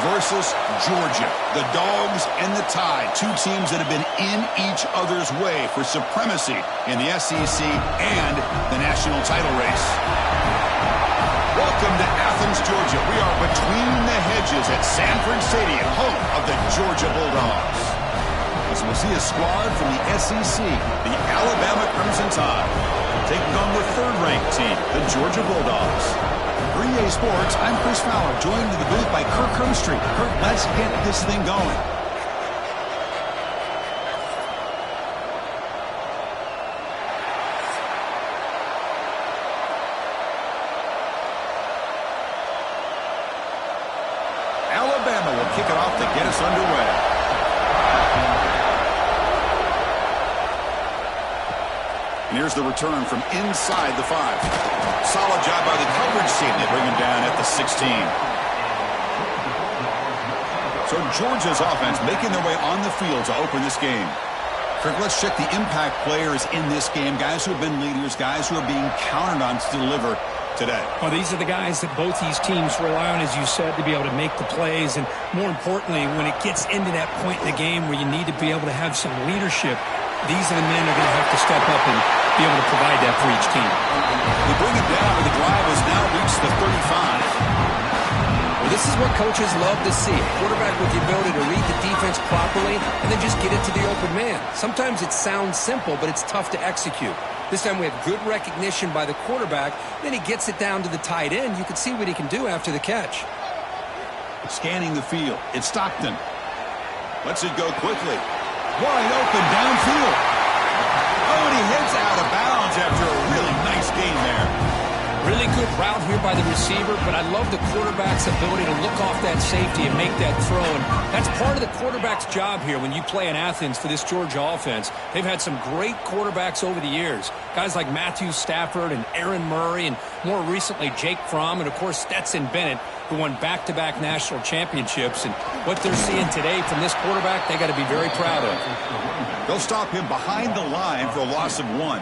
versus Georgia. The Dogs and the Tide, two teams that have been in each other's way for supremacy in the SEC and the national title race. Welcome to Athens, Georgia. We are between the hedges at Sanford Stadium, home of the Georgia Bulldogs. As we'll see a squad from the SEC, the Alabama Crimson Tide, taking on the third-ranked team, the Georgia Bulldogs. For EA Sports, I'm Chris Fowler, joined in the booth by Kirk Hermstreet. Kirk, let's get this thing going. Alabama will kick it off to get us underway. And here's the return from inside the 5. Solid job by the coverage team. They bring him down at the 16. So Georgia's offense making their way on the field to open this game. Kirk, let's check the impact players in this game. Guys who have been leaders, guys who are being counted on to deliver today. Well, these are the guys that both these teams rely on, as you said, to be able to make the plays. And more importantly, when it gets into that point in the game where you need to be able to have some leadership, these are the men who are going to have to step up and be able to provide that for each team. They bring it down, but the drive has now reached the 35. Well, this is what coaches love to see. A quarterback with the ability to read the defense properly and then just get it to the open man. Sometimes it sounds simple, but it's tough to execute. This time we have good recognition by the quarterback. Then he gets it down to the tight end. You can see what he can do after the catch. Scanning the field. It's Stockton. Lets it go quickly. Wide open downfield. Oh, and he heads out of bounds after a really nice game there. Really good route here by the receiver, but I love the quarterback's ability to look off that safety and make that throw. And that's part of the quarterback's job here when you play in Athens for this Georgia offense. They've had some great quarterbacks over the years. Guys like Matthew Stafford and Aaron Murray and more recently Jake Fromm and, of course, Stetson Bennett, who won back-to-back national championships. And what they're seeing today from this quarterback, they got to be very proud of. They'll stop him behind the line for a loss of 1.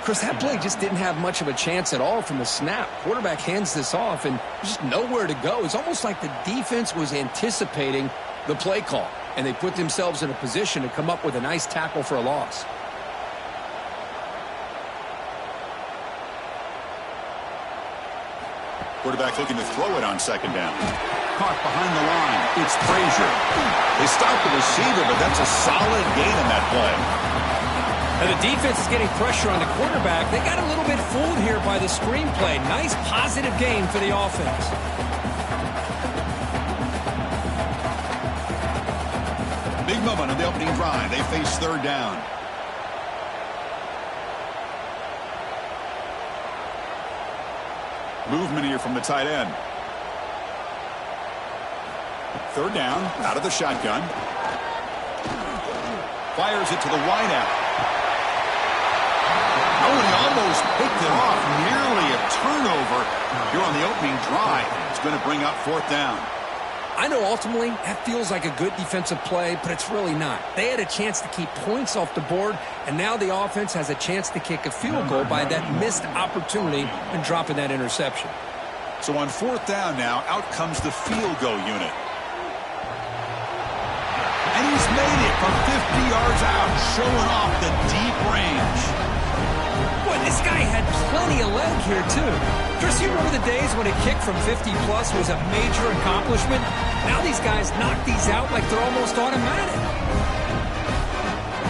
Chris, that play just didn't have much of a chance at all from the snap. Quarterback hands this off and just nowhere to go. It's almost like the defense was anticipating the play call, and they put themselves in a position to come up with a nice tackle for a loss. Quarterback looking to throw it on second down. Caught behind the line. It's Frazier. They stopped the receiver, but that's a solid gain in that play. Now the defense is getting pressure on the quarterback. They got a little bit fooled here by the screenplay. Nice positive gain for the offense. Big moment on the opening drive. They face third down. Movement here from the tight end. Third down, out of the shotgun. Fires it to the wideout. Oh, and he almost picked it off. Nearly a turnover here on the opening drive. It's going to bring up fourth down. I know ultimately that feels like a good defensive play, but it's really not. They had a chance to keep points off the board, and now the offense has a chance to kick a field goal by that missed opportunity and dropping that interception. So on fourth down now, out comes the field goal unit. And he's made it from 50 yards out, showing off the deep range. Boy, this guy had plenty of leg here, too. Chris, you remember the days when a kick from 50-plus was a major accomplishment? Now these guys knock these out like they're almost automatic.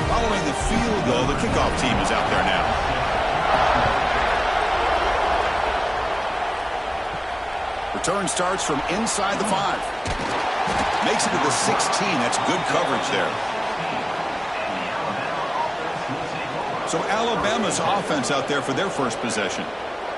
Following the field goal, the kickoff team is out there now. Return starts from inside the 5. Makes it to the 16. That's good coverage there. So Alabama's offense out there for their first possession.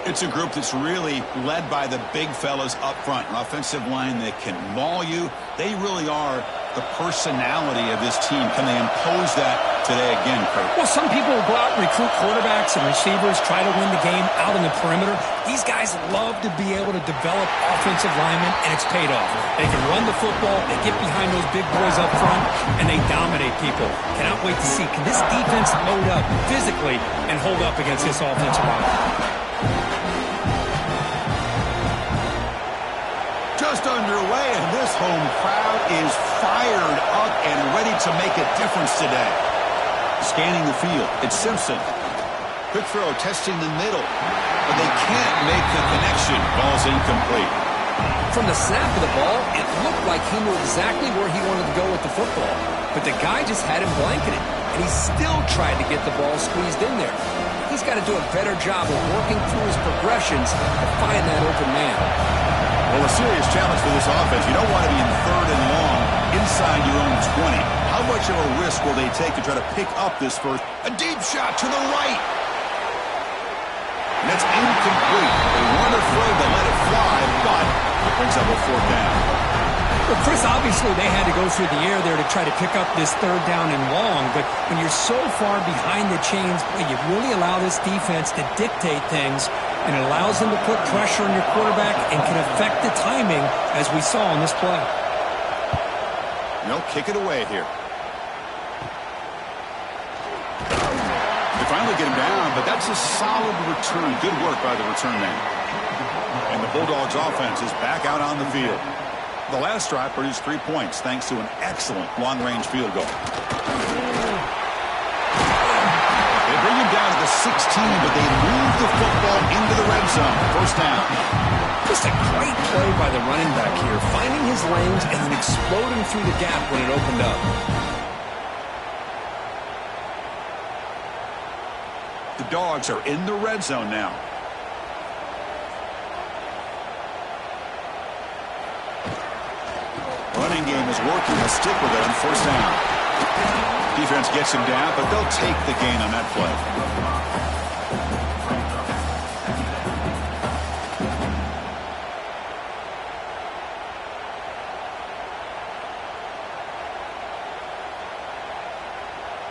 It's a group that's really led by the big fellas up front. An offensive line that can maul you. They really are the personality of this team. Can they impose that today again, Kurt? Well, some people will go out and recruit quarterbacks and receivers, try to win the game out on the perimeter. These guys love to be able to develop offensive linemen, and it's paid off. They can run the football, they get behind those big boys up front, and they dominate people. Cannot wait to see, can this defense load up physically and hold up against this offensive line? just underway, and this home crowd is fired up and ready to make a difference today. Scanning the field, it's Simpson. Quick throw, testing the middle, but they can't make the connection. Ball's incomplete. From the snap of the ball, it looked like he knew exactly where he wanted to go with the football. But the guy just had him blanketed, and he still tried to get the ball squeezed in there. He's got to do a better job of working through his progressions to find that open man. Well, a serious challenge for this offense. You don't want to be in third and long inside your own 20. How much of a risk will they take to try to pick up this first? A deep shot to the right. And that's incomplete. They weren't afraid to let it fly, but it brings up a fourth down. Well, Chris, obviously they had to go through the air there to try to pick up this third down and long, but when you're so far behind the chains, you really allow this defense to dictate things, and it allows them to put pressure on your quarterback and can affect the timing, as we saw on this play. They'll kick it away here. They finally get him down, but that's a solid return. Good work by the return man. And the Bulldogs offense is back out on the field. The last drive produced 3 points thanks to an excellent long-range field goal. They bring him down to the 16, but they move the football into the red zone. First down. Just a great play by the running back here, finding his lanes and then exploding through the gap when it opened up. The Dogs are in the red zone now. Running game is working. They'll stick with it on first down. Defense gets him down, but they'll take the gain on that play.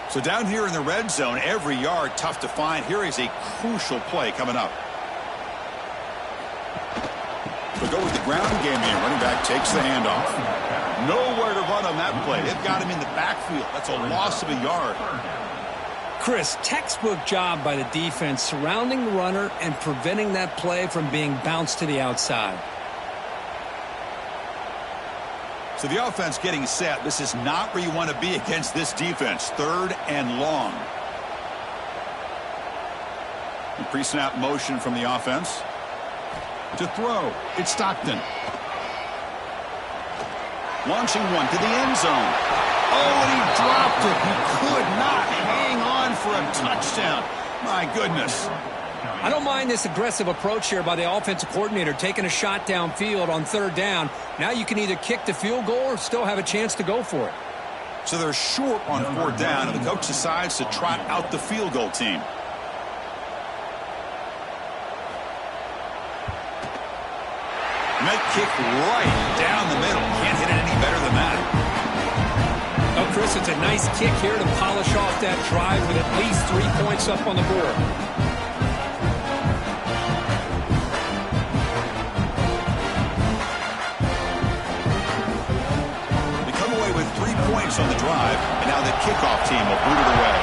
So down here in the red zone, every yard tough to find. Here is a crucial play coming up. We'll go with the ground game here. Running back takes the handoff. Nowhere to run on that play. They've got him in the backfield. That's a loss of a yard. Chris, textbook job by the defense surrounding the runner and preventing that play from being bounced to the outside. So the offense getting set. This is not where you want to be against this defense. Third and long. The pre-snap motion from the offense. To throw, it's Stockton. Launching one to the end zone. Oh, and he dropped it. He could not hang on for a touchdown. My goodness. I don't mind this aggressive approach here by the offensive coordinator, taking a shot downfield on third down. Now you can either kick the field goal or still have a chance to go for it. So they're short on fourth down, and the coach decides to trot out the field goal team. And that kick right down the middle. Can't hit it any better than that. Oh, Chris, it's a nice kick here to polish off that drive with at least 3 points up on the board. They come away with 3 points on the drive, and now the kickoff team will boot it away.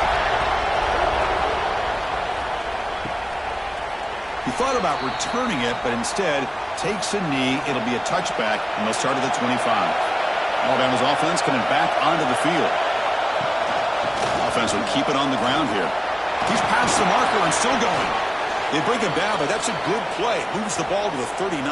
He thought about returning it, but instead takes a knee. It'll be a touchback, and they'll start at the 25. Alabama's offense coming back onto the field. Offense will keep it on the ground here. He's past the marker and still going. They bring him down, but that's a good play. Moves the ball to the 39.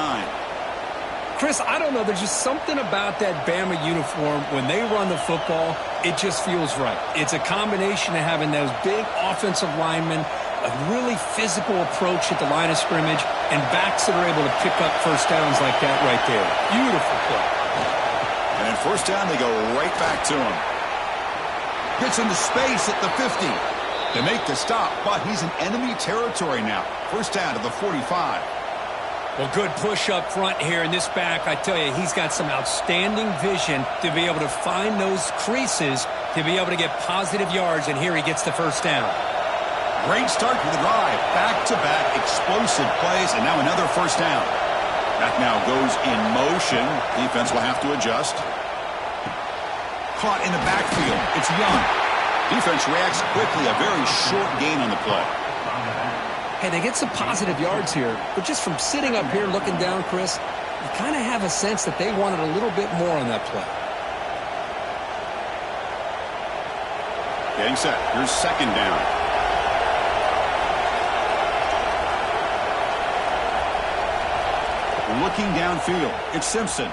Chris, I don't know. There's just something about that Bama uniform. When they run the football, it just feels right. It's a combination of having those big offensive linemen, a really physical approach at the line of scrimmage, and backs that are able to pick up first downs like that right there. Beautiful play. And in first down, they go right back to him. Gets into space at the 50. They make the stop, but he's in enemy territory now. First down to the 45. Well, good push up front here in this back. I tell you, he's got some outstanding vision to be able to find those creases, to be able to get positive yards, and here he gets the first down. Great start to the drive. Back-to-back explosive plays, and now another first down. Back now goes in motion. Defense will have to adjust. Caught in the backfield. It's Young. Defense reacts quickly. A very short gain on the play. Hey, they get some positive yards here, but just from sitting up here looking down, Chris, you kind of have a sense that they wanted a little bit more on that play. Getting set. Here's second down. Looking downfield, it's Simpson.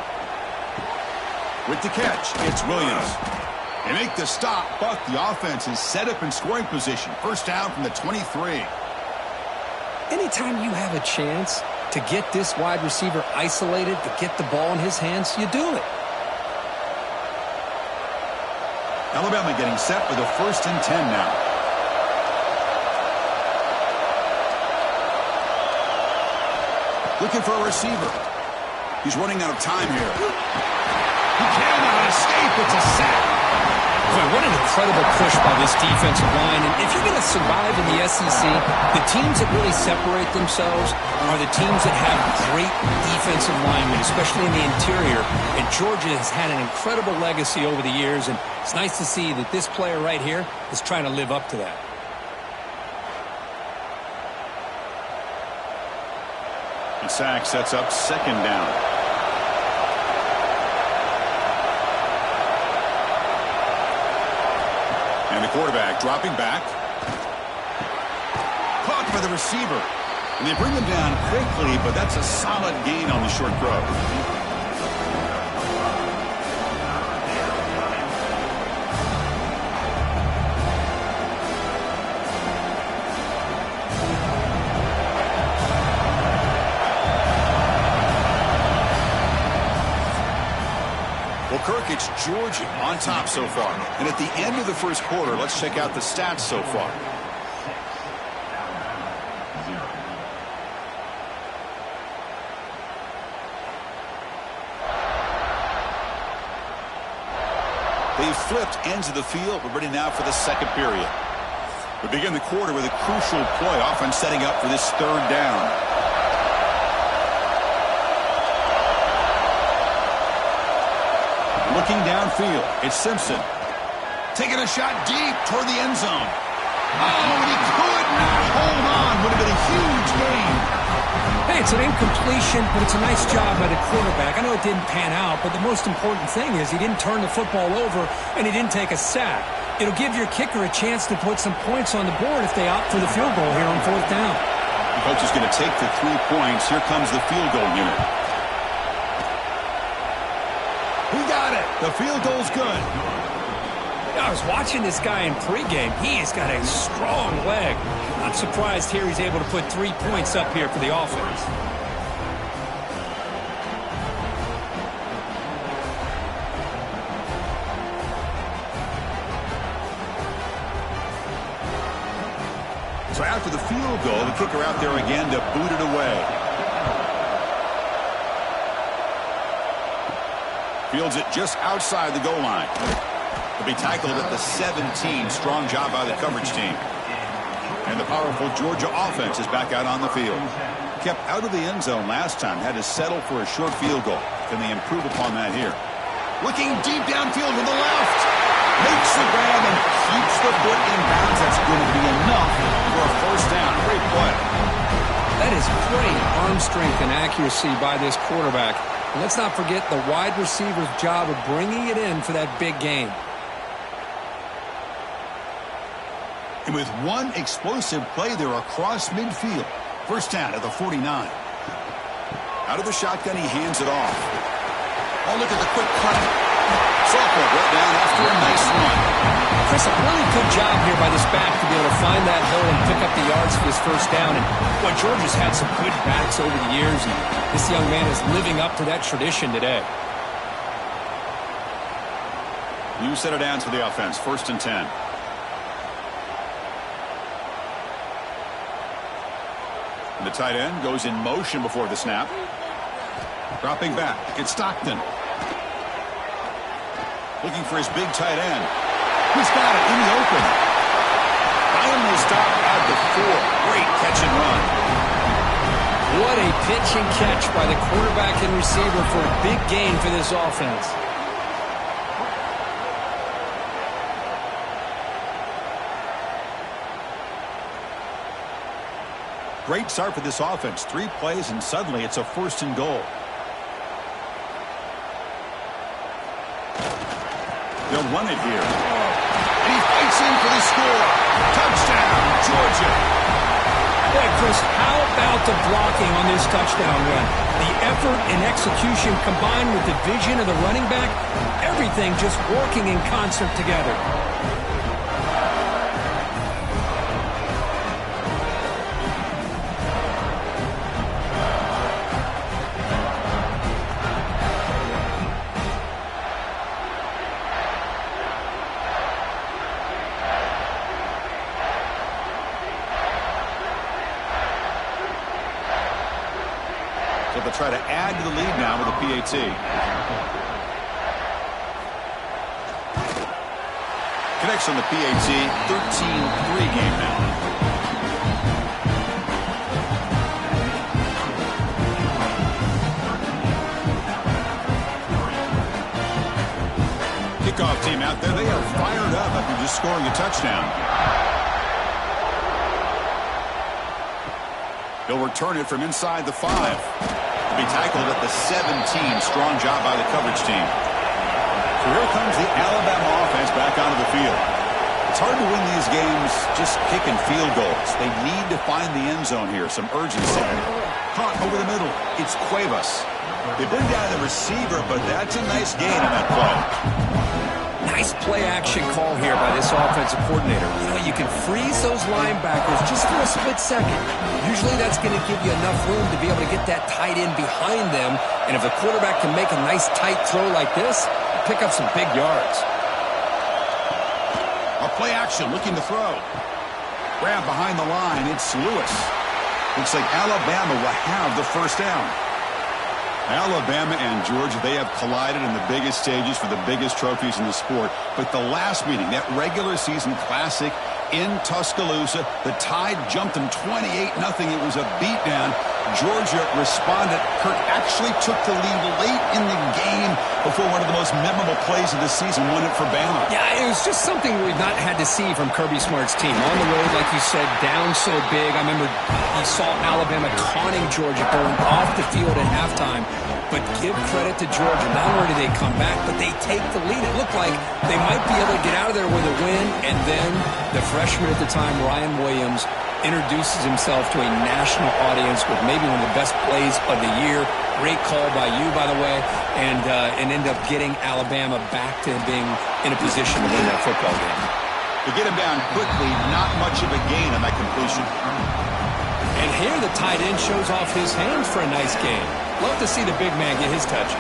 With the catch, it's Williams. They make the stop, but the offense is set up in scoring position. First down from the 23. Anytime you have a chance to get this wide receiver isolated, to get the ball in his hands, you do it. Alabama getting set for the 1st and 10 now. Looking for a receiver. He's running out of time here. He cannot escape. It's a sack. Boy, what an incredible push by this defensive line. And if you're going to survive in the SEC, the teams that really separate themselves are the teams that have great defensive linemen, especially in the interior. And Georgia has had an incredible legacy over the years, and it's nice to see that this player right here is trying to live up to that. The sack sets up second down. And the quarterback dropping back. Caught by the receiver. And they bring him down quickly, but that's a solid gain on the short throw. Kirk, it's Georgia on top so far. And at the end of the first quarter, let's check out the stats so far. They've flipped ends of the field. We're ready now for the second period. We begin the quarter with a crucial play, often setting up for this third down. Looking downfield, it's Simpson. Taking a shot deep toward the end zone. Oh, and he could not hold on. Would have been a huge gain. Hey, it's an incompletion, but it's a nice job by the quarterback. I know it didn't pan out, but the most important thing is he didn't turn the football over and he didn't take a sack. It'll give your kicker a chance to put some points on the board if they opt for the field goal here on fourth down. The coach is going to take the 3 points. Here comes the field goal unit. He got it. The field goal's good. I was watching this guy in pregame. He has got a strong leg. Not surprised here he's able to put 3 points up here for the offense. So after the field goal, the kicker out there again to boot it away. Fields it just outside the goal line. He'll be tackled at the 17. Strong job by the coverage team. And the powerful Georgia offense is back out on the field. Kept out of the end zone last time. Had to settle for a short field goal. Can they improve upon that here? Looking deep downfield to the left. Makes the grab and keeps the foot in bounds. That's going to be enough for a first down. Great play. That is great arm strength and accuracy by this quarterback. And let's not forget the wide receiver's job of bringing it in for that big game. And with one explosive play there across midfield. First down at the 49. Out of the shotgun, he hands it off. Oh, look at the quick cut. Softball brought down after a nice run. Chris, a really good job here by this back to be able to find that hole and pick up the yards for this first down. And boy, Georgia's had some good backs over the years, and this young man is living up to that tradition today. New set of downs for the offense. 1st and 10. And the tight end goes in motion before the snap. Dropping back. It's Stockton. Looking for his big tight end. He's got it in the open. Finally stopped at the 4. Great catch and run. What a pitch and catch by the quarterback and receiver for a big gain for this offense. Great start for this offense. 3 plays and suddenly it's a 1st and goal. They'll run it here. And he fights in for the score. Touchdown, Georgia. Boy, Chris, how about the blocking on this touchdown run? The effort and execution combined with the vision of the running back, everything just working in concert together. So they'll try to add to the lead now with a PAT. Connects on the PAT, 13-3 game now. Kickoff team out there, they are fired up after just scoring a touchdown. He'll return it from inside the 5. To be tackled at the 17. Strong job by the coverage team. So here comes the Alabama offense back onto the field. It's hard to win these games just kicking field goals. They need to find the end zone here. Some urgency. Caught over the middle. It's Cuevas. They bring down the receiver, but that's a nice gain on that play. Nice play-action call here by this offensive coordinator. You know, you can freeze those linebackers just for a split second. Usually that's going to give you enough room to be able to get that tight end behind them. And if the quarterback can make a nice tight throw like this, pick up some big yards. A play action looking to throw. Grab behind the line. It's Lewis. Looks like Alabama will have the first down. Alabama and Georgia, they have collided in the biggest stages for the biggest trophies in the sport. But the last meeting, that regular season classic in Tuscaloosa, the Tide jumped them 28-0. It was a beatdown. Georgia responded. Kirk actually took the lead late in the game before one of the most memorable plays of the season won it for Bama. Yeah, it was just something we've not had to see from Kirby Smart's team. On the road, like you said, down so big. I remember you saw Alabama taunting Georgia going off the field at halftime. But give credit to Georgia. Not only did they come back, but they take the lead. It looked like they might be able to get out of there with a win. And then the freshman at the time, Ryan Williams, introduces himself to a national audience with maybe one of the best plays of the year. Great call by you, by the way, and end up getting Alabama back to being in a position to win that football game. To get him down quickly, not much of a gain on that completion. And here the tight end shows off his hands for a nice game. Love to see the big man get his touches.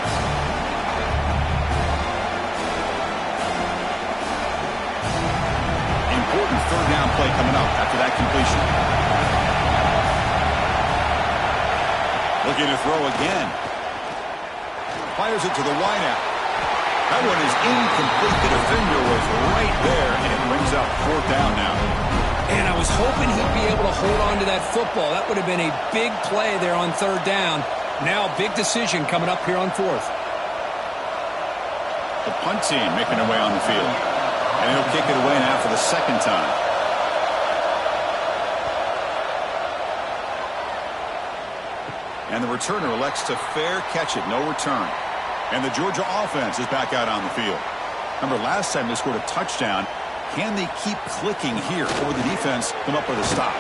Important third down play coming up after that completion. Looking to throw again. Fires it to the wideout. That one is incomplete. The defender was right there, and it brings up fourth down now. And I was hoping he'd be able to hold on to that football. That would have been a big play there on third down. Now, big decision coming up here on fourth. The punt team making their way on the field. And he'll kick it away now for the second time. And the returner elects to fair catch it. No return. And the Georgia offense is back out on the field. Remember, last time they scored a touchdown. Can they keep clicking here, or will the defense come up with a stop?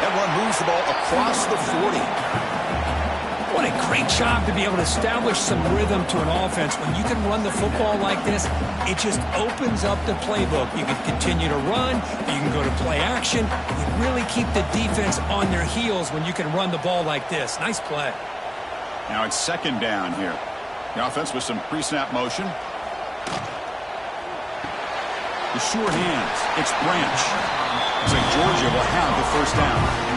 That run moves the ball across the 40. What a great job to be able to establish some rhythm to an offense. When you can run the football like this, it just opens up the playbook. You can continue to run. You can go to play action. You really keep the defense on their heels when you can run the ball like this. Nice play. Now it's second down here. The offense with some pre-snap motion. The sure hands. It's Branch. Looks like Georgia will have the first down.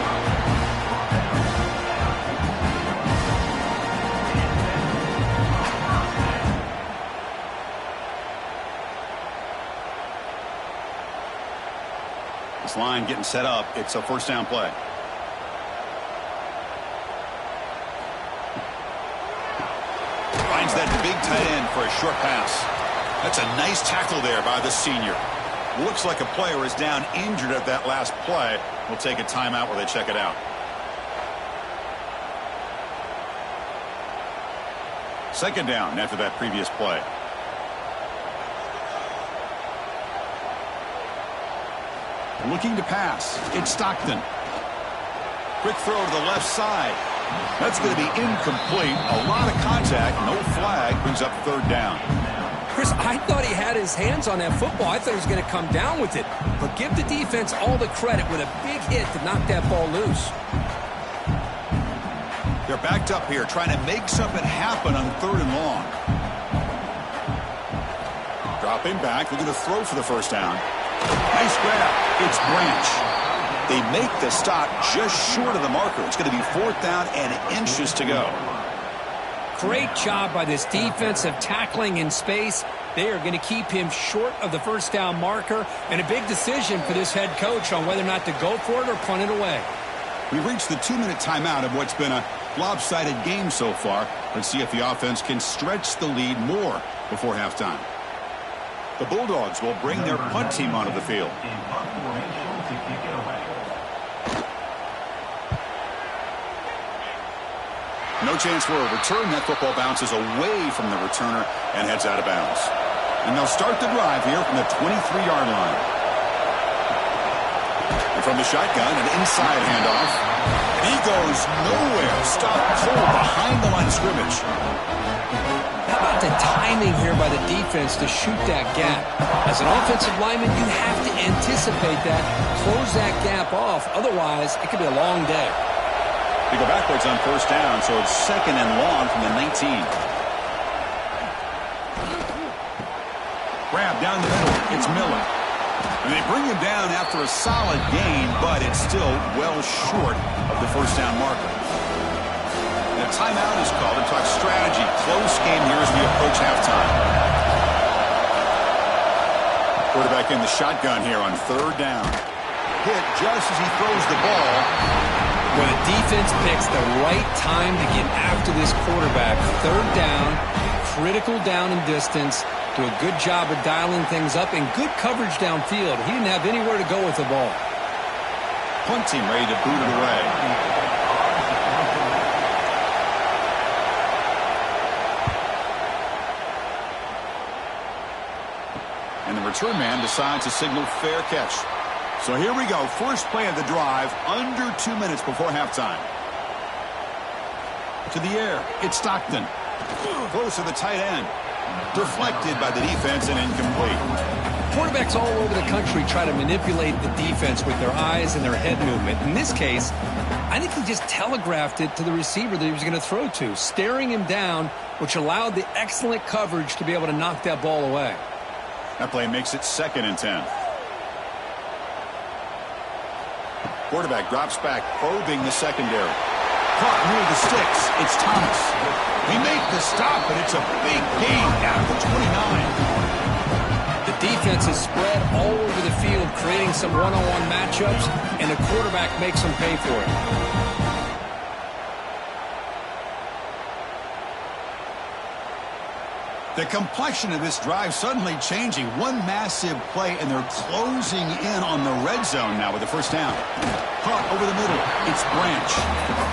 This line getting set up. It's a first down play. Finds that big tight end for a short pass. That's a nice tackle there by the senior. Looks like a player is down injured at that last play. We'll take a timeout where they check it out. Second down after that previous play. Looking to pass. It's Stockton. Quick throw to the left side. That's going to be incomplete. A lot of contact. No flag. Brings up third down. Chris, I thought he had his hands on that football. I thought he was going to come down with it. But give the defense all the credit with a big hit to knock that ball loose. They're backed up here trying to make something happen on third and long. Dropping back. They're going to throw for the first down. Nice grab. It's Branch. They make the stop just short of the marker. It's going to be fourth down and inches to go. Great job by this defense of tackling in space. They are going to keep him short of the first down marker, and a big decision for this head coach on whether or not to go for it or punt it away. We've reached the 2-minute timeout of what's been a lopsided game so far. Let's see if the offense can stretch the lead more before halftime. The Bulldogs will bring their punt team onto the field. No chance for a return. That football bounces away from the returner and heads out of bounds. And they'll start the drive here from the 23-yard line. And from the shotgun, an inside handoff. And he goes nowhere. Stopped cold behind the line of scrimmage. How about the timing here by the defense to shoot that gap? As an offensive lineman, you have to anticipate that, close that gap off. Otherwise, it could be a long day. They go backwards on first down, so it's second and long from the 19. Grab down the middle. It's Miller. And they bring him down after a solid gain, but it's still well short of the first down marker. And a timeout is called to talk strategy. Close game here as we approach halftime. Quarterback in the shotgun here on third down. Hit just as he throws the ball. Where the defense picks the right time to get after this quarterback. Third down, critical down and distance. Do a good job of dialing things up and good coverage downfield. He didn't have anywhere to go with the ball. Punt team ready to boot it away. And the return man decides to signal fair catch. So here we go. First play of the drive, under 2 minutes before halftime. To the air, it's Stockton. Close to the tight end. Deflected by the defense and incomplete. Quarterbacks all over the country try to manipulate the defense with their eyes and their head movement. In this case, I think he just telegraphed it to the receiver that he was going to throw to, staring him down, which allowed the excellent coverage to be able to knock that ball away. That play makes it second and 10. Quarterback drops back, probing the secondary. Caught near the sticks. It's Thomas. He made the stop, but it's a big gain down to 29. The defense is spread all over the field, creating some one-on-one matchups, and the quarterback makes them pay for it. The complexion of this drive suddenly changing. One massive play, and they're closing in on the red zone now with the first down. Caught over the middle. It's Branch.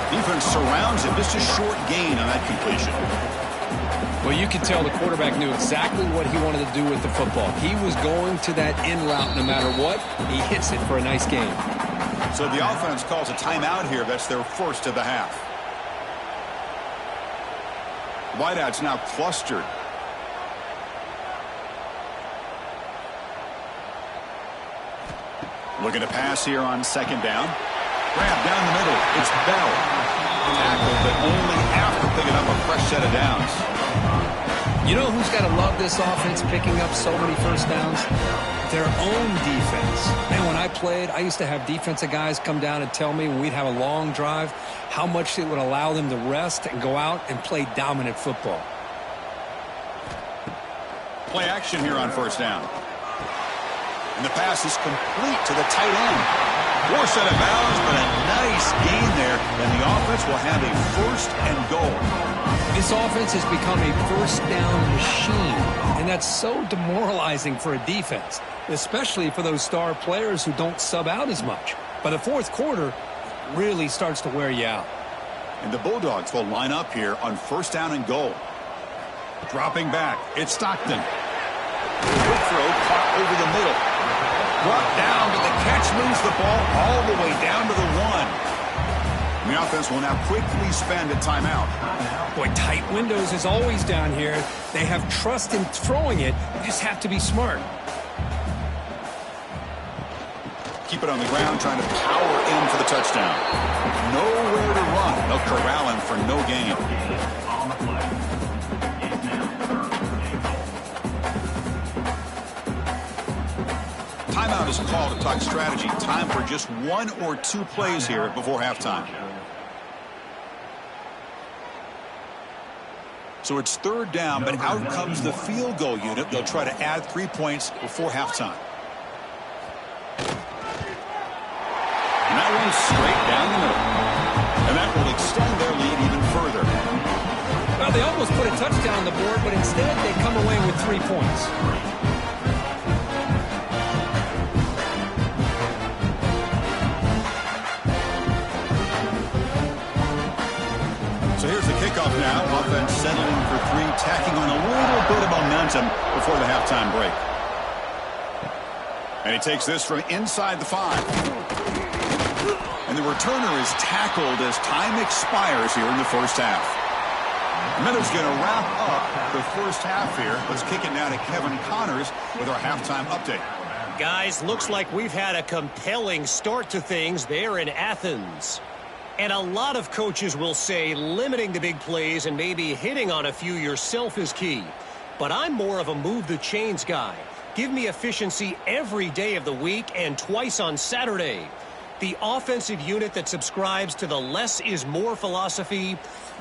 Defense surrounds him. Just a short gain on that completion. Well, you can tell the quarterback knew exactly what he wanted to do with the football. He was going to that in route no matter what. He hits it for a nice gain. So the offense calls a timeout here. That's their first of the half. Wideouts now clustered. Looking to pass here on second down. Grab down the middle. It's Bell. Tackled, but only after picking up a fresh set of downs. You know who's got to love this offense picking up so many first downs? Their own defense. Man, when I played, I used to have defensive guys come down and tell me when we'd have a long drive how much it would allow them to rest and go out and play dominant football. Play action here on first down. And the pass is complete to the tight end. Forced out of bounds, but a nice gain there. And the offense will have a first and goal. This offense has become a first down machine. And that's so demoralizing for a defense, especially for those star players who don't sub out as much. By the fourth quarter, it really starts to wear you out. And the Bulldogs will line up here on first down and goal. Dropping back, it's Stockton. Quick throw caught over the middle. brought down, but the catch moves the ball all the way down to the 1. And the offense will now quickly spend a timeout. Boy, tight windows is always down here. They have trust in throwing it. You just have to be smart. Keep it on the ground, trying to power in for the touchdown. Nowhere to run. They'll corral him for no gain. Timeout is called to talk strategy. Time for just 1 or 2 plays here before halftime. So it's 3rd down, but out comes the field goal unit. They'll try to add 3 points before halftime. And that one's straight down the middle. And that will extend their lead even further. Well, they almost put a touchdown on the board, but instead they come away with 3 points. So here's the kickoff now. Offense settling for 3, tacking on a little bit of momentum before the halftime break. And he takes this from inside the 5. And the returner is tackled as time expires here in the first half. Miller's going to wrap up the first half here. Let's kick it now to Kevin Connors with our halftime update. Guys, looks like we've had a compelling start to things there in Athens. And a lot of coaches will say limiting the big plays and maybe hitting on a few yourself is key. But I'm more of a move the chains guy. Give me efficiency every day of the week and twice on Saturday. The offensive unit that subscribes to the less is more philosophy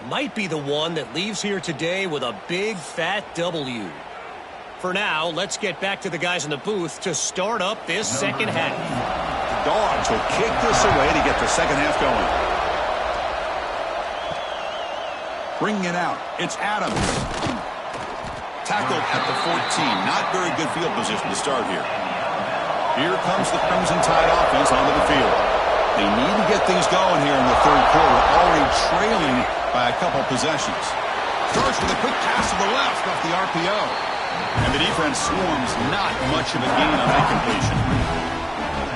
might be the one that leaves here today with a big fat W. For now, let's get back to the guys in the booth to start up this second half. The Dogs will kick this away to get the second half going. Bringing it out, it's Adams. Tackled at the 14. Not very good field position to start here. Here comes the Crimson Tide offense onto the field. They need to get things going here in the 3rd quarter, already trailing by a couple possessions. Starts with a quick pass to the left off the RPO. And the defense swarms, not much of a gain on that completion.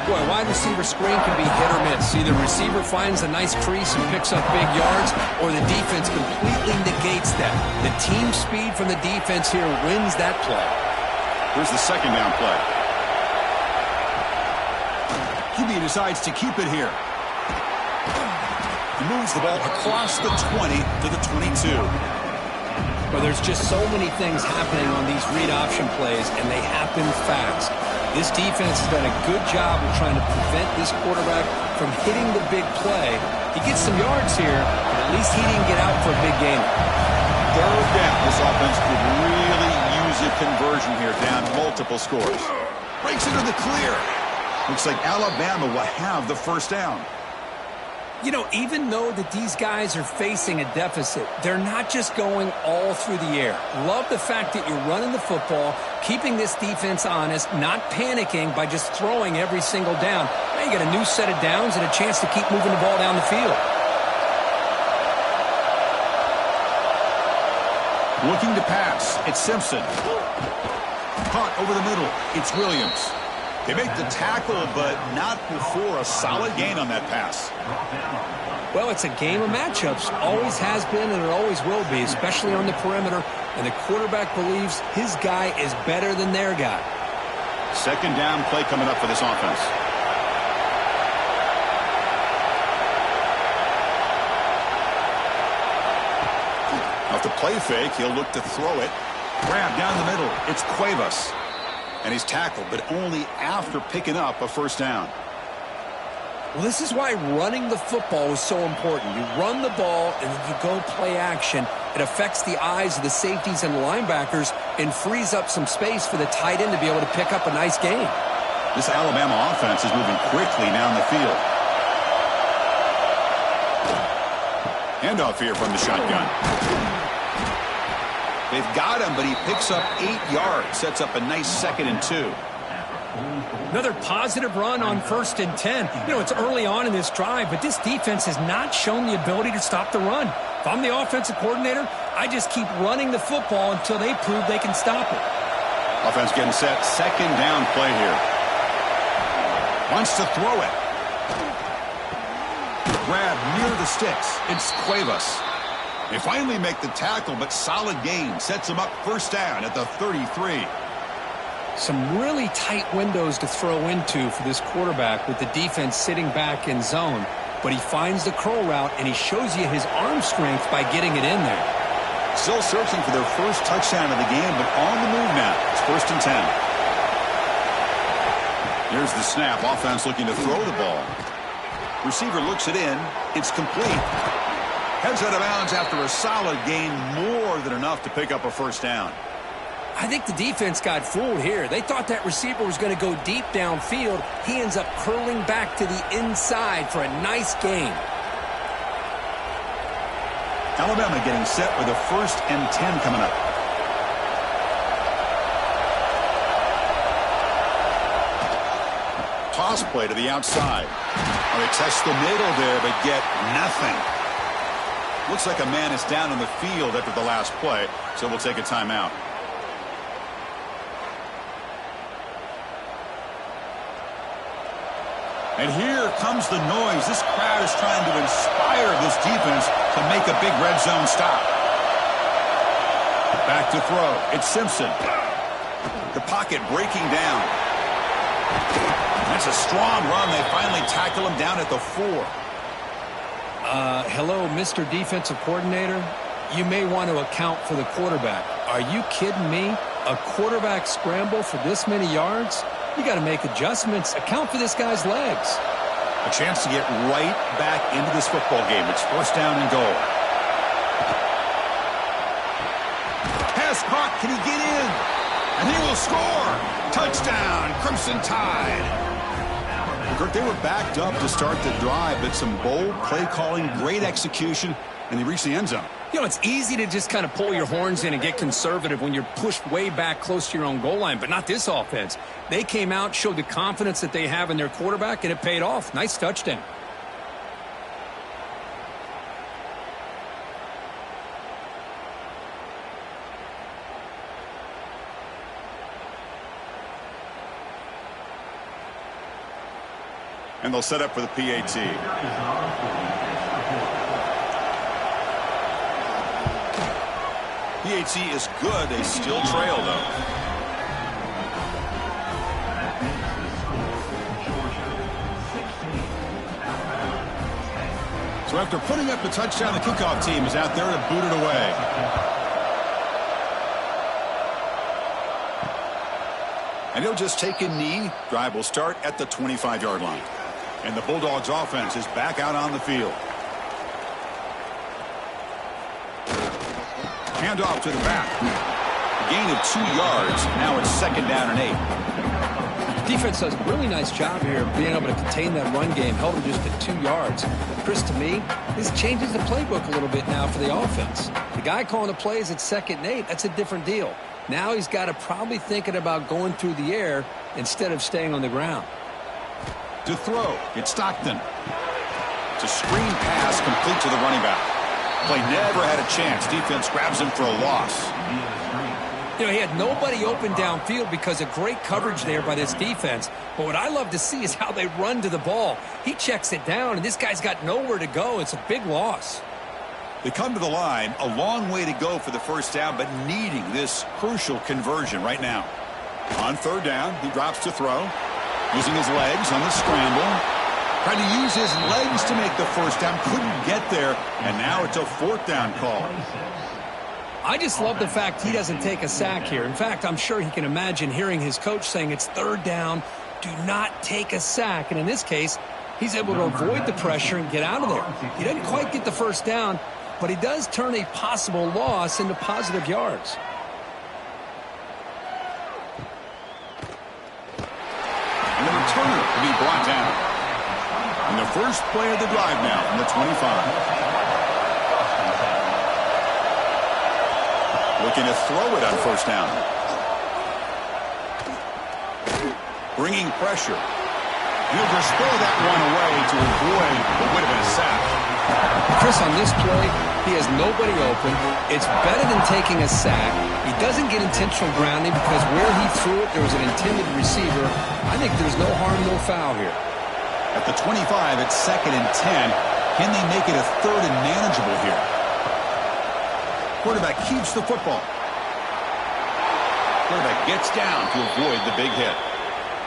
Boy, wide receiver screen can be hit or miss. Either receiver finds a nice crease and picks up big yards, or the defense completely negates that. The team speed from the defense here wins that play. Here's the second down play. QB decides to keep it here. He moves the ball across the 20 to the 22. Well, there's just so many things happening on these read option plays, and they happen fast. This defense has done a good job of trying to prevent this quarterback from hitting the big play. He gets some yards here, but at least he didn't get out for a big gain. 3rd down. This offense could really use a conversion here, down multiple scores. Breaks into the clear. Looks like Alabama will have the first down. You know, even though that these guys are facing a deficit, they're not just going all through the air. Love the fact that you're running the football, keeping this defense honest, not panicking by just throwing every single down. Now you got a new set of downs and a chance to keep moving the ball down the field. Looking to pass. It's Simpson. Caught over the middle. It's Williams. They make the tackle, but not before a solid gain on that pass. Well, it's a game of matchups. Always has been and it always will be, especially on the perimeter. And the quarterback believes his guy is better than their guy. Second down play coming up for this offense. Off the play fake, he'll look to throw it. Grab down the middle. It's Cuevas. And he's tackled, but only after picking up a first down. Well, this is why running the football is so important. You run the ball, and then you go play action. It affects the eyes of the safeties and the linebackers and frees up some space for the tight end to be able to pick up a nice gain. This Alabama offense is moving quickly down the field. Handoff here from the shotgun. They've got him, but he picks up 8 yards. Sets up a nice 2nd and 2. Another positive run on 1st and 10. You know, it's early on in this drive, but this defense has not shown the ability to stop the run. If I'm the offensive coordinator, I just keep running the football until they prove they can stop it. Offense getting set. Second down play here. Wants to throw it. Grab near the sticks. It's Cuevas. They finally make the tackle, but solid gain sets them up first down at the 33. Some really tight windows to throw into for this quarterback with the defense sitting back in zone. But he finds the curl route, and he shows you his arm strength by getting it in there. Still searching for their first touchdown of the game, but on the move now. It's 1st and 10. Here's the snap. Offense looking to throw the ball. Receiver looks it in. It's complete. Heads out of bounds after a solid gain, more than enough to pick up a first down. I think the defense got fooled here. They thought that receiver was going to go deep downfield. He ends up curling back to the inside for a nice gain. Alabama getting set with a 1st and 10 coming up. Toss play to the outside. Well, they test the middle there, but get nothing. Looks like a man is down on the field after the last play, so we'll take a timeout. And here comes the noise. This crowd is trying to inspire this defense to make a big red zone stop. Back to throw. It's Simpson. The pocket breaking down. That's a strong run. They finally tackle him down at the 4. Hello, Mr. Defensive Coordinator. You may want to account for the quarterback. Are you kidding me? A quarterback scramble for this many yards? You got to make adjustments. Account for this guy's legs. A chance to get right back into this football game. It's 1st down and goal. Pass caught. Can he get in? And he will score. Touchdown, Crimson Tide. Kirk, they were backed up to start the drive, but some bold play calling, great execution, and they reached the end zone. You know, it's easy to just kind of pull your horns in and get conservative when you're pushed way back close to your own goal line, but not this offense. They came out, showed the confidence that they have in their quarterback, and it paid off. Nice touchdown. And they'll set up for the PAT. PAT is good. They still trail, though. So after putting up the touchdown, the kickoff team is out there to boot it away. And he'll just take a knee. Drive will start at the 25-yard line. And the Bulldogs offense is back out on the field. Handoff to the back. A gain of 2 yards. Now it's 2nd down and 8. Defense does a really nice job here of being able to contain that run game. Held him just at 2 yards. Chris, to me, this changes the playbook a little bit now for the offense. The guy calling the plays at 2nd and 8, that's a different deal. Now he's got to probably thinking about going through the air instead of staying on the ground. To throw, it's Stockton. It's a screen pass complete to the running back. Play never had a chance. Defense grabs him for a loss. You know, he had nobody open downfield because of great coverage there by this defense. But what I love to see is how they run to the ball. He checks it down, and this guy's got nowhere to go. It's a big loss. They come to the line, a long way to go for the first down, but needing this crucial conversion right now. On 3rd down, he drops to throw. Using his legs on the scramble. Trying to use his legs to make the first down. Couldn't get there. And now it's a 4th down call. I just love the fact he doesn't take a sack here. In fact, I'm sure he can imagine hearing his coach saying it's 3rd down. Do not take a sack. And in this case, he's able to avoid the pressure and get out of there. He doesn't quite get the first down, but he does turn a possible loss into positive yards. And the returner will be brought down. And the first play of the drive now from the 25. Looking to throw it on 1st down. Bringing pressure. He'll just throw that one away to avoid what would have been a sack. Chris, on this play, he has nobody open. It's better than taking a sack. He doesn't get intentional grounding because where he threw it, there was an intended receiver. I think there's no harm, no foul here. At the 25, it's 2nd and 10. Can they make it a 3rd and manageable here? Quarterback keeps the football. Quarterback gets down to avoid the big hit.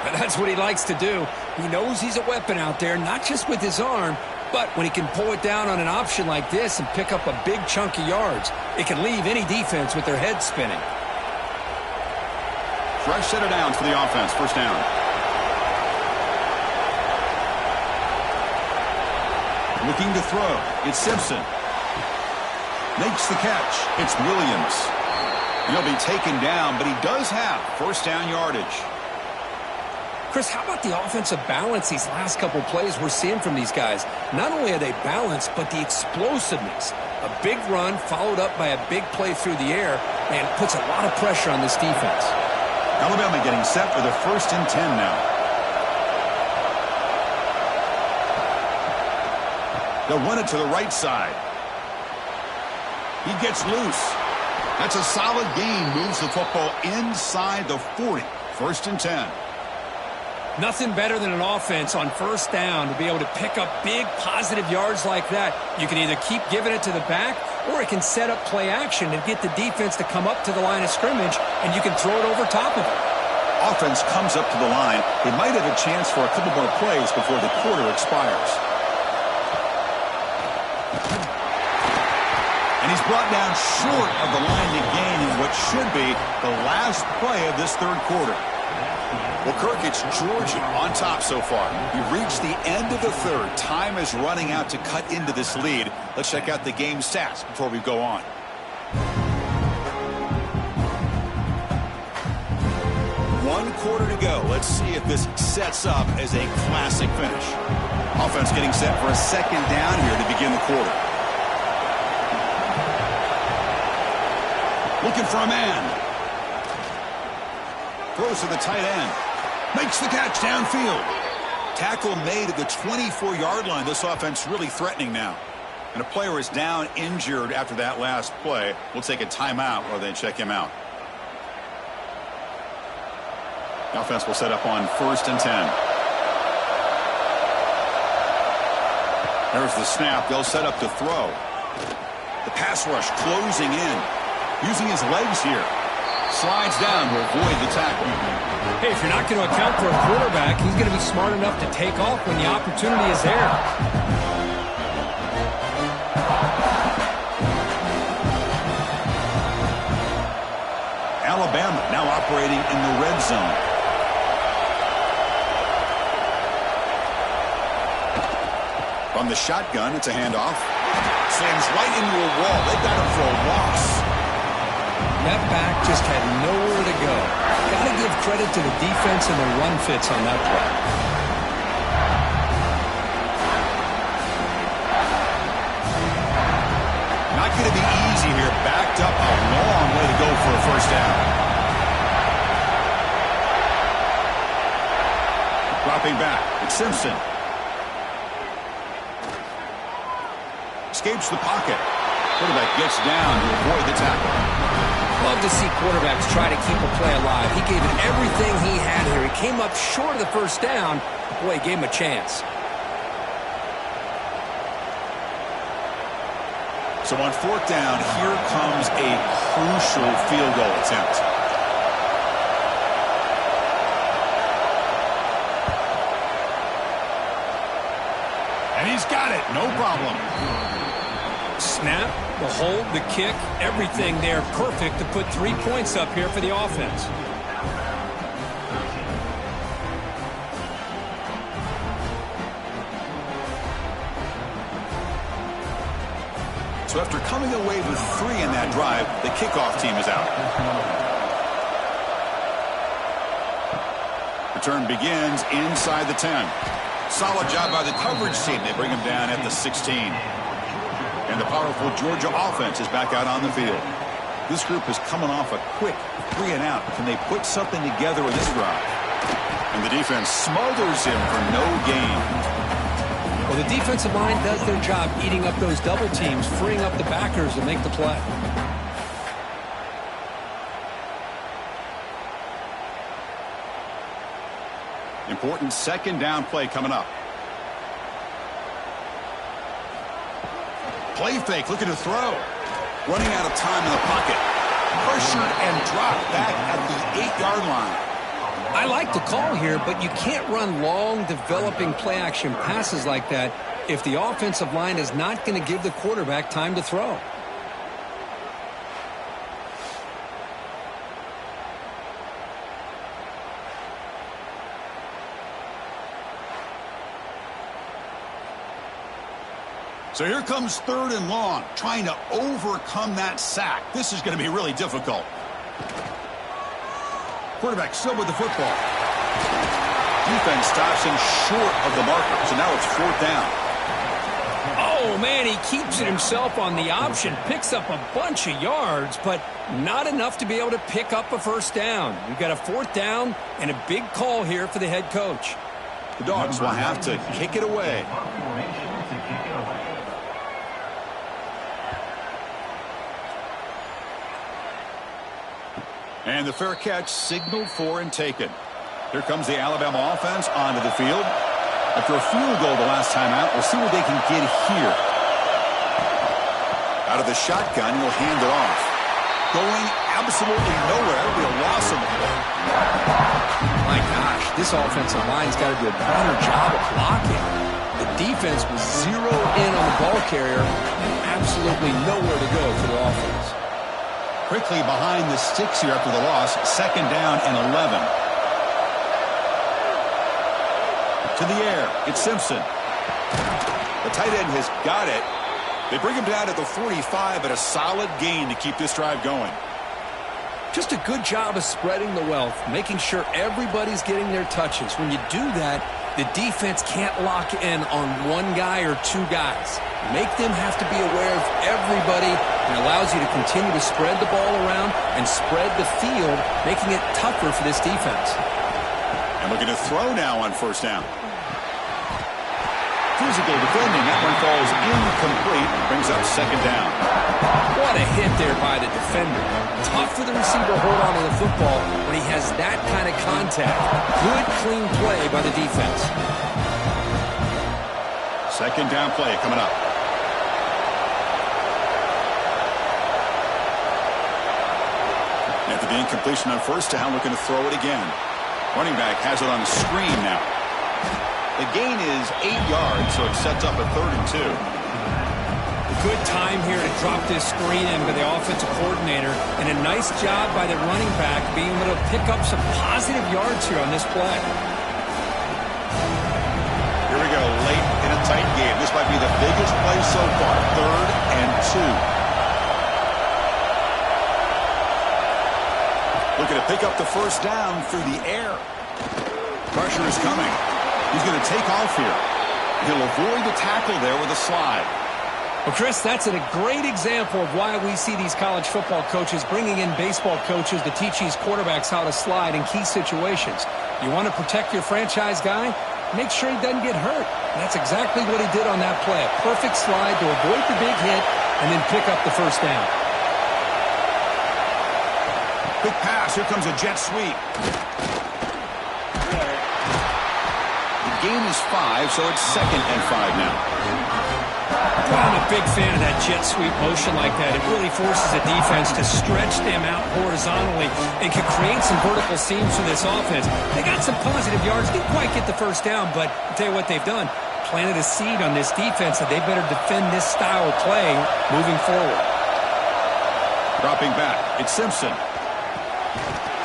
And that's what he likes to do. He knows he's a weapon out there, not just with his arm, but when he can pull it down on an option like this and pick up a big chunk of yards, it can leave any defense with their head spinning. Fresh set of downs for the offense. First down. Looking to throw. It's Simpson. Makes the catch. It's Williams. He'll be taken down, but he does have first down yardage. Chris, how about the offensive balance these last couple plays we're seeing from these guys? Not only are they balanced, but the explosiveness. A big run followed up by a big play through the air, and puts a lot of pressure on this defense. Alabama getting set for the 1st and 10 now. They'll run it to the right side. He gets loose. That's a solid gain. Moves the football inside the 40. 1st and 10. Nothing better than an offense on first down to be able to pick up big positive yards like that. You can either keep giving it to the back, or it can set up play action and get the defense to come up to the line of scrimmage, and you can throw it over top of it. Offense comes up to the line. They might have a chance for a couple more plays before the quarter expires. And he's brought down short of the line to gain in what should be the last play of this 3rd quarter. Well, Kirk, it's Georgia on top so far. We reached the end of the 3rd. Time is running out to cut into this lead. Let's check out the game stats before we go on. One quarter to go. Let's see if this sets up as a classic finish. Offense getting set for a 2nd down here to begin the quarter. Looking for a man. Throws to the tight end. Makes the catch downfield. Tackle made at the 24-yard line. This offense really threatening now. And a player is down injured after that last play. We'll take a timeout while they check him out. The offense will set up on 1st and 10. There's the snap. They'll set up to throw. The pass rush closing in. Using his legs here. Slides down to avoid the tackle. Hey, if you're not going to account for a quarterback, he's going to be smart enough to take off when the opportunity is there. Alabama now operating in the red zone. From the shotgun, it's a handoff. Slams right into a wall. They got him for a loss. That back just had nowhere to go. Got to give credit to the defense and their run fits on that play. Not going to be easy here. Backed up a long way to go for a first down. Dropping back. It's Simpson. Escapes the pocket. Quarterback gets down to avoid the tackle. Love to see quarterbacks try to keep a play alive. He gave it everything he had here. He came up short of the first down. Boy, he gave him a chance. So on 4th down, here comes a crucial field goal attempt. And he's got it. No problem. Snap, the hold, the kick, everything there perfect to put 3 points up here for the offense. So after coming away with 3 in that drive, the kickoff team is out. Return begins inside the 10. Solid job by the coverage team. They bring him down at the 16. And the powerful Georgia offense is back out on the field. This group is coming off a quick 3 and out. Can they put something together in this drive? And the defense smothers him for no gain. Well, the defensive line does their job eating up those double teams, freeing up the backers to make the play. Important second down play coming up. Play fake, looking to throw. Running out of time in the pocket. Pressured and dropped back at the 8-yard line. I like the call here, but you can't run long, developing play-action passes like that if the offensive line is not going to give the quarterback time to throw. So here comes 3rd and long, trying to overcome that sack. This is going to be really difficult. Quarterback still with the football. Defense stops him short of the marker, so now it's 4th down. Oh, man, he keeps it himself on the option, picks up a bunch of yards, but not enough to be able to pick up a first down. We've got a 4th down and a big call here for the head coach. The Dogs will have to kick it away. And the fair catch signaled for and taken. Here comes the Alabama offense onto the field. After a field goal the last time out, we'll see what they can get here. Out of the shotgun, he'll hand it off. Going absolutely nowhere. It'll be a loss of it. My gosh, this offensive line's got to do a better job of blocking. The defense was zeroed in on the ball carrier and absolutely nowhere to go for the offense. Quickly behind the sticks here after the loss. 2nd down and 11. To the air. It's Simpson. The tight end has got it. They bring him down at the 45, but a solid gain to keep this drive going. Just a good job of spreading the wealth, making sure everybody's getting their touches. When you do that, the defense can't lock in on one guy or two guys. Make them have to be aware of everybody, and allows you to continue to spread the ball around and spread the field, making it tougher for this defense. And looking to throw now on 1st down. Physical defending. That one falls incomplete. Brings up 2nd down. What a hit there by the defender. Tough for the receiver to hold on to the football when he has that kind of contact. Good, clean play by the defense. 2nd down play coming up. After the incompletion on 1st down, looking to throw it again. Running back has it on the screen now. The gain is 8 yards, so it sets up a 3rd and 2. Good time here to drop this screen in by the offensive coordinator, and a nice job by the running back being able to pick up some positive yards here on this play. Here we go, late in a tight game. This might be the biggest play so far. 3rd and 2. Looking to pick up the 1st down through the air. Pressure is coming. He's going to take off here. He'll avoid the tackle there with a slide. Well, Chris, that's a great example of why we see these college football coaches bringing in baseball coaches to teach these quarterbacks how to slide in key situations. You want to protect your franchise guy? Make sure he doesn't get hurt. And that's exactly what he did on that play. A perfect slide to avoid the big hit and then pick up the 1st down. Quick pass. Here comes a jet sweep. Gain is 5, so it's 2nd and 5 now. Well, I'm a big fan of that jet sweep motion like that. It really forces the defense to stretch them out horizontally. It can create some vertical seams for this offense. They got some positive yards. Didn't quite get the 1st down, but I'll tell you what they've done. Planted a seed on this defense that they better defend this style of play moving forward. Dropping back. It's Simpson.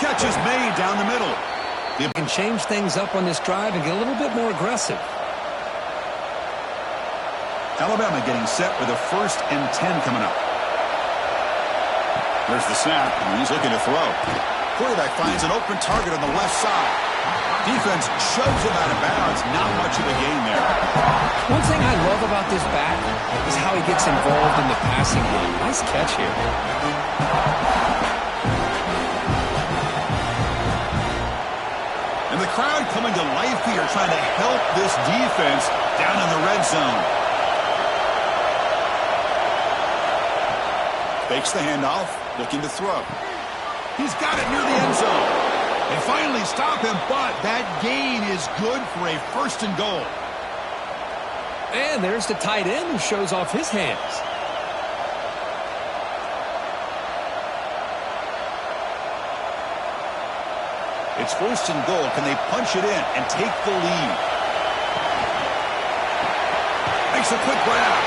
Catch is made down the middle. You can change things up on this drive and get a little bit more aggressive. Alabama getting set with a 1st and 10 coming up. There's the snap, and he's looking to throw. Quarterback finds an open target on the left side. Defense shoves him out of bounds. Not much of a gain there. One thing I love about this back is how he gets involved in the passing game. Nice catch here. And the crowd coming to life here, trying to help this defense down in the red zone. Fakes the handoff, looking to throw. He's got it near the end zone. They finally stop him, but that gain is good for a 1st and goal. And there's the tight end who shows off his hands. It's 1st and goal. Can they punch it in and take the lead? Makes a quick grab.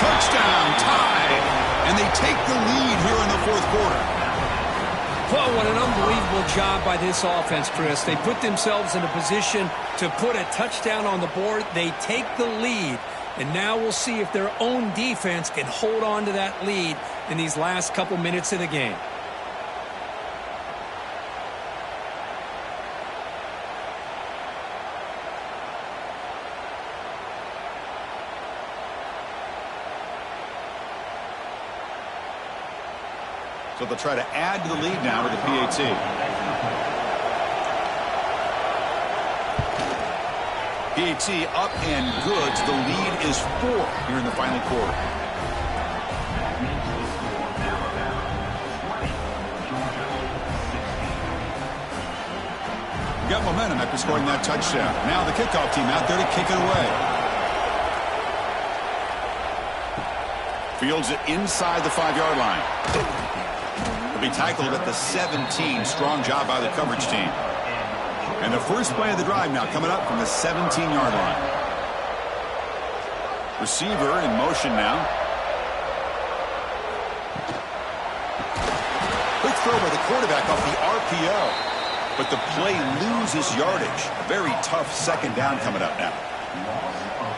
Touchdown, tied. And they take the lead here in the 4th quarter. Well, what an unbelievable job by this offense, Chris. They put themselves in a position to put a touchdown on the board. They take the lead. And now we'll see if their own defense can hold on to that lead in these last couple minutes of the game. So they'll try to add to the lead now with the PAT. PAT up and good. So the lead is 4 here in the final quarter. Got momentum after scoring that touchdown. Now the kickoff team out there to kick it away. Fields it inside the 5-yard line. Will be tackled at the 17. Strong job by the coverage team. And the first play of the drive now coming up from the 17-yard line. Receiver in motion now. Quick throw by the quarterback off the RPO. But the play loses yardage. Very tough 2nd down coming up now.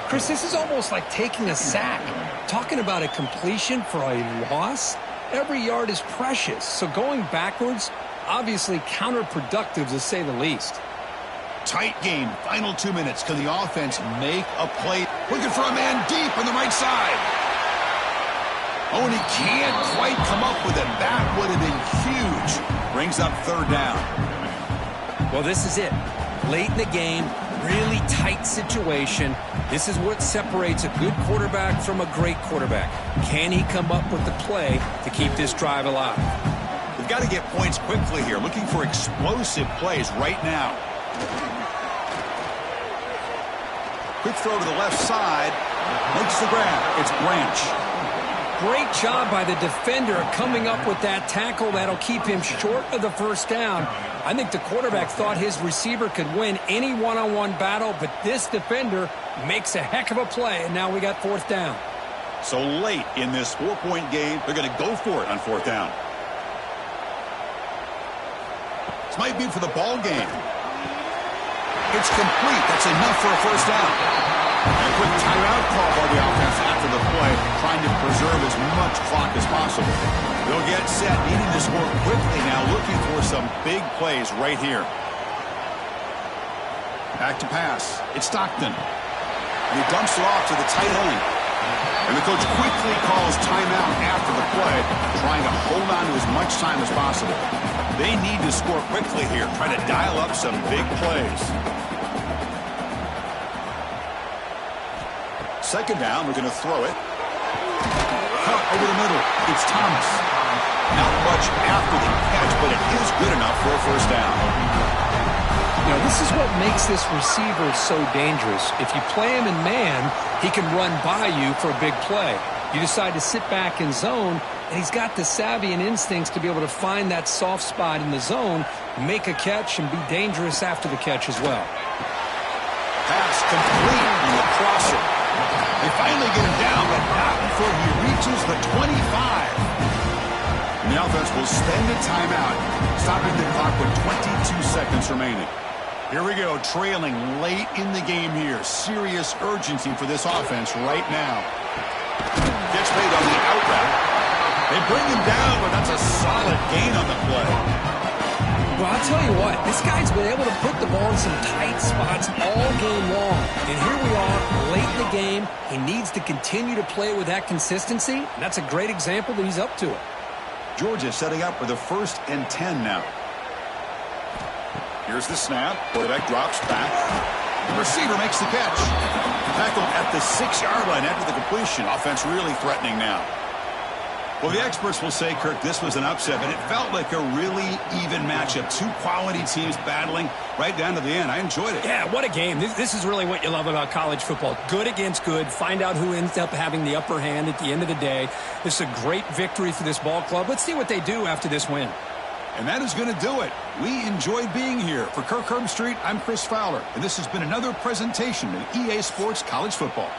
Chris, this is almost like taking a sack. Talking about a completion for a loss. Every yard is precious, so going backwards, obviously counterproductive to say the least. Tight game, final 2 minutes. Can the offense make a play? Looking for a man deep on the right side. Oh, and he can't quite come up with it. That would have been huge. Brings up 3rd down. Well, this is it. Late in the game, really tight situation. This is what separates a good quarterback from a great quarterback. Can he come up with the play to keep this drive alive? We've got to get points quickly here. Looking for explosive plays right now. Quick throw to the left side. Makes the grab. It's Branch. Great job by the defender coming up with that tackle that'll keep him short of the 1st down. I think the quarterback thought his receiver could win any one-on-one battle, but this defender makes a heck of a play, and now we got 4th down. So late in this 4-point game, they're going to go for it on 4th down. This might be for the ball game. It's complete. That's enough for a 1st down. A quick timeout call by the offense after the play, trying to preserve as much clock as possible. They'll get set, needing to score quickly now, looking for some big plays right here. Back to pass. It's Stockton. And he dumps it off to the tight end. And the coach quickly calls timeout after the play, trying to hold on to as much time as possible. They need to score quickly here, trying to dial up some big plays. 2nd down, we're going to throw it. Cut over the middle. It's Thomas. Not much after the catch, but it is good enough for a 1st down. You know, this is what makes this receiver so dangerous. If you play him in man, he can run by you for a big play. You decide to sit back in zone, and he's got the savvy and instincts to be able to find that soft spot in the zone, make a catch, and be dangerous after the catch as well. Pass complete on the crosser. They finally get him down, but not before he reaches the 25. And the offense will spend a timeout, stopping the clock with 22 seconds remaining. Here we go, trailing late in the game here. Serious urgency for this offense right now. Gets made on the out route. They bring him down, but that's a solid gain on the play. Well, I'll tell you what, this guy's been able to put the ball in some tight spots all game long. And here we are, late in the game. He needs to continue to play with that consistency. And that's a great example that he's up to it. Georgia setting up for the 1st and 10 now. Here's the snap. Quarterback drops back. The receiver makes the catch. Tackled at the 6-yard line after the completion. Offense really threatening now. Well, the experts will say, Kirk, this was an upset, but it felt like a really even matchup. Two quality teams battling right down to the end. I enjoyed it. Yeah, what a game. This is really what you love about college football. Good against good. Find out who ends up having the upper hand at the end of the day. This is a great victory for this ball club. Let's see what they do after this win. And that is going to do it. We enjoyed being here. For Kirk Herbstreit, I'm Chris Fowler, and this has been another presentation of EA Sports College Football.